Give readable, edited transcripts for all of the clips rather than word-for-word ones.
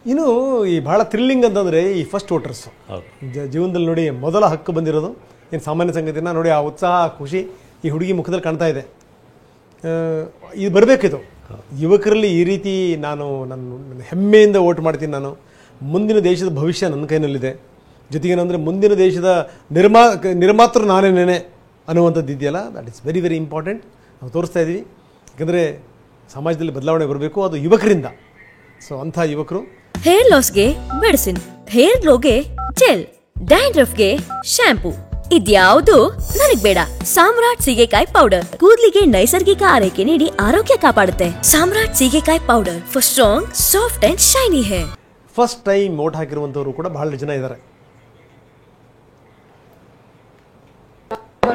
ಇನ್ನು ಈ ಭಾಳ ಥ್ರಿಲ್ಲಿಂಗ್ ಅಂತಂದರೆ ಈ ಫಸ್ಟ್ ವೋಟರ್ಸು ಜೀವನದಲ್ಲಿ ನೋಡಿ ಮೊದಲ ಹಕ್ಕು ಬಂದಿರೋದು ಏನು ಸಾಮಾನ್ಯ ಸಂಗತಿನ ನೋಡಿ, ಆ ಉತ್ಸಾಹ ಖುಷಿ ಈ ಹುಡುಗಿ ಮುಖದಲ್ಲಿ ಕಾಣ್ತಾ ಇದೆ. ಇದು ಬರಬೇಕಿದು ಯುವಕರಲ್ಲಿ ಈ ರೀತಿ. ನನ್ನ ಹೆಮ್ಮೆಯಿಂದ ವೋಟ್ ಮಾಡ್ತೀನಿ. ನಾನು ಮುಂದಿನ ದೇಶದ ಭವಿಷ್ಯ ನನ್ನ ಕೈನಲ್ಲಿದೆ. ಜೊತೆಗೇನೆಂದರೆ ಮುಂದಿನ ದೇಶದ ನಿರ್ಮಾತೃ ನಾನೇನೇ ಅನ್ನುವಂಥದ್ದು ಇದೆಯಲ್ಲ, that is very very important. ನಾವು ತೋರಿಸ್ತಾ ಇದ್ದೀವಿ. ಯಾಕಂದರೆ ಸಮಾಜದಲ್ಲಿ ಬದಲಾವಣೆ ಬರಬೇಕು, ಅದು ಯುವಕರಿಂದ. ಸೊ ಅಂಥ ಯುವಕರು ಹೇರ್ ಲಾಸ್ಗೆ ಮೆಡಿಸಿನ್, ಹೇರ್ ಗ್ಲೋಗೆ ಜೆಲ್, ಡ್ಯಾಂಡ್ರಫ್ಗೆ ಶಾಂಪೂ, ಇದ್ಯಾವುದು ನನಗ್ ಬೇಡ. ಸಾಮ್ರಾಟ್ ಸೀಗೆಕಾಯಿ ಪೌಡರ್ ಕೂದಲಿಗೆ ನೈಸರ್ಗಿಕ ಆರೈಕೆ ನೀಡಿ ಆರೋಗ್ಯ ಕಾಪಾಡುತ್ತೆ. ಸಾಮ್ರಾಟ್ ಸೀಗೆಕಾಯಿ powder for strong, soft and shiny hair. First time vote ಹಾಕಿರುವಂಥವ್ರು ಕೂಡ ಬಹಳ ಜನ ಇದ್ದಾರೆ.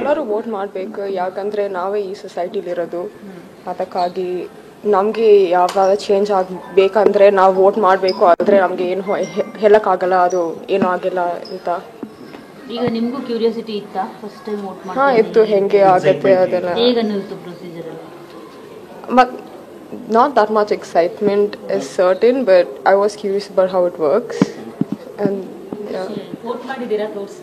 ಎಲ್ಲರೂ ವೋಟ್ ಮಾಡಬೇಕು, ಯಾಕಂದರೆ ನಾವೇ ಈ ಸೊಸೈಟಿಲಿರೋದು. ಅದಕ್ಕಾಗಿ ನಮಗೆ ಯಾವಾಗ ಚೇಂಜ್ ಆಗಬೇಕಂದ್ರೆ ನಾವು ವೋಟ್ ಮಾಡಬೇಕು. ಆದರೆ ನಮಗೆ ಏನು ಹೇಳೋಕ್ಕಾಗಲ್ಲ, ಅದು ಏನೂ ಆಗಿಲ್ಲ ಅಂತ. ಈಗ ನಿಮಗೂ ಕ್ಯೂರಿಯಾಸಿಟಿ ಇತ್ತಾ ಫಸ್ಟ್ ಟೈಮ್ ವೋಟ್ ಮಾಡಿ? ಹಾಂ ಇತ್ತು, ಹೆಂಗೆ ಆಗುತ್ತೆ ಅದೆಲ್ಲ. ಹೇಗೆ ಅನ್ನಿಸ್ತು ಪ್ರೊಸೀಜರ್ ಎಲ್ಲ? But not that much excitement is certain, but I was curious about how it works. And yeah. Vote ಮಾಡಿದ್ದೀರಾ ತೋರಿಸಿ.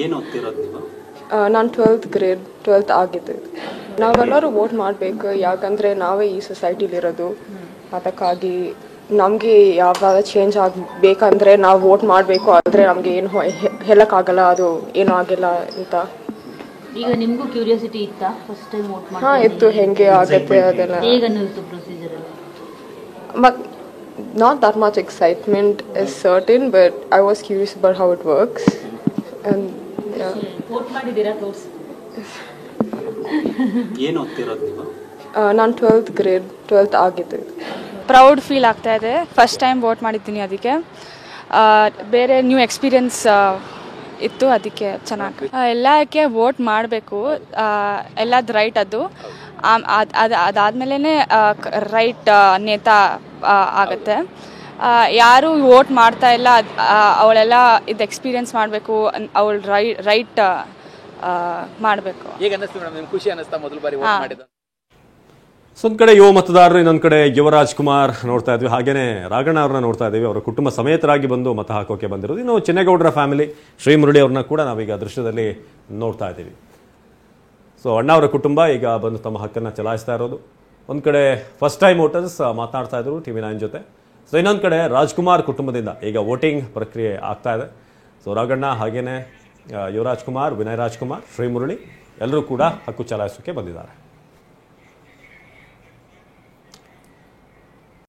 ಏನು ಓದ್ತಿರೋದು ನೀವು? ನಾನು 12th ಆಗಿದ್ದು. ನಾವೆಲ್ಲರೂ ವೋಟ್ ಮಾಡಬೇಕು, ಯಾಕಂದರೆ ನಾವೇ ಈ ಸೊಸೈಟಿಲಿರೋದು. ಅದಕ್ಕಾಗಿ ನಮಗೆ ಯಾವಾಗ ಚೇಂಜ್ ಆಗಬೇಕಂದ್ರೆ ನಾವು ವೋಟ್ ಮಾಡಬೇಕು. ಆದರೆ ನಮಗೆ ಏನು ಹೇಳೋಕ್ಕಾಗಲ್ಲ, ಅದು ಏನೂ ಆಗಿಲ್ಲ ಅಂತ. ಈಗ ನಿಮಗೂ ಕ್ಯೂರಿಯಾಸಿಟಿ ಇತ್ತಾ ಫಸ್ಟ್ ಟೈಮ್ ವೋಟ್ ಮಾಡಿ? ಹಾಂ ಇತ್ತು, ಹೆಂಗೆ ಆಗುತ್ತೆ ಅದೆಲ್ಲ. ಹೇಗೆ ಅನ್ನಿಸ್ತು ಪ್ರೊಸೀಜರ್ ಎಲ್ಲ? But not that much excitement is certain, but I was curious about how it works. And yeah. Vote ಮಾಡಿದ್ದೀರಾ ತೋರಿಸಿ. ಏನು ಓದ್ತಿರೋದು ನೀವು? ನಾನು 12th ಆಗಿದ್ದು. ಪ್ರೌಡ್ ಫೀಲ್ ಆಗ್ತಾ ಇದೆ. ಫಸ್ಟ್ ಟೈಮ್ ವೋಟ್ ಮಾಡಿದ್ದೀನಿ, ಅದಕ್ಕೆ ಬೇರೆ ನ್ಯೂ ಎಕ್ಸ್ಪೀರಿಯನ್ಸ್ ಇತ್ತು, ಅದಕ್ಕೆ ಚೆನ್ನಾಗಿ. ಎಲ್ಲಕ್ಕೆ ವೋಟ್ ಮಾಡಬೇಕು, ಎಲ್ಲದು ರೈಟ್. ಅದು ಅದಾದಮೇಲೆ ರೈಟ್ ನೇತಾ ಆಗುತ್ತೆ. ಯಾರು ವೋಟ್ ಮಾಡ್ತಾ ಇಲ್ಲ ಅವಳೆಲ್ಲ ಇದು ಎಕ್ಸ್ಪೀರಿಯನ್ಸ್ ಮಾಡಬೇಕು, ಅವಳು ರೈಟ್ ಮಾಡಬೇಕು. ಹೇಗೆ ಅನ್ನಿಸ್ತು ಮೇಡಮ್? ನಿಮ್ಗೆ ಖುಷಿ ಅನ್ನಿಸ್ತಾ ಮೊದಲ ಬಾರಿ ವೋಟ್ ಮಾಡಿದ್ದು? ಒಂದು ಕಡೆ ಯುವ ಮತದಾರರು, ಇನ್ನೊಂದು ಕಡೆ ಯುವರಾಜ್ ಕುಮಾರ್ ನೋಡ್ತಾ ಇದ್ವಿ. ಹಾಗೇನೆ ರಾಘಣ್ಣ ಅವ್ರನ್ನ ನೋಡ್ತಾ ಇದ್ದೀವಿ. ಅವರ ಕುಟುಂಬ ಸಮೇತರಾಗಿ ಬಂದು ಮತ ಹಾಕೋಕೆ ಬಂದಿರೋದು. ಇನ್ನು ಚಿನ್ನೇಗೌಡರ ಫ್ಯಾಮಿಲಿ ಶ್ರೀ ಮುರಳಿ ಅವ್ರನ್ನ ಕೂಡ ನಾವೀಗ ದೃಶ್ಯದಲ್ಲಿ ನೋಡ್ತಾ ಇದ್ದೀವಿ. ಸೊ ಅಣ್ಣ ಅವರ ಕುಟುಂಬ ಈಗ ಬಂದು ತಮ್ಮ ಹಕ್ಕನ್ನು ಚಲಾಯಿಸ್ತಾ ಇರೋದು. ಒಂದು ಕಡೆ ಫಸ್ಟ್ ಟೈಮ್ ವೋಟರ್ಸ್ ಮಾತನಾಡ್ತಾ ಇದ್ರು TV9 ಜೊತೆ. ಸೊ ಇನ್ನೊಂದು ಕಡೆ ರಾಜ್ಕುಮಾರ್ ಕುಟುಂಬದಿಂದ ಈಗ ವೋಟಿಂಗ್ ಪ್ರಕ್ರಿಯೆ ಆಗ್ತಾ ಇದೆ. ಸೊ ರಾಘಣ್ಣ ಹಾಗೇನೆ ಯುವರಾಜ್ ಕುಮಾರ್, ವಿನಯ್ ರಾಜ್ಕುಮಾರ್, ಶ್ರೀ ಮುರಳಿ ಎಲ್ಲರೂ ಕೂಡ ಹಕ್ಕು ಚಲಾಯಿಸೋಕೆ ಬಂದಿದ್ದಾರೆ.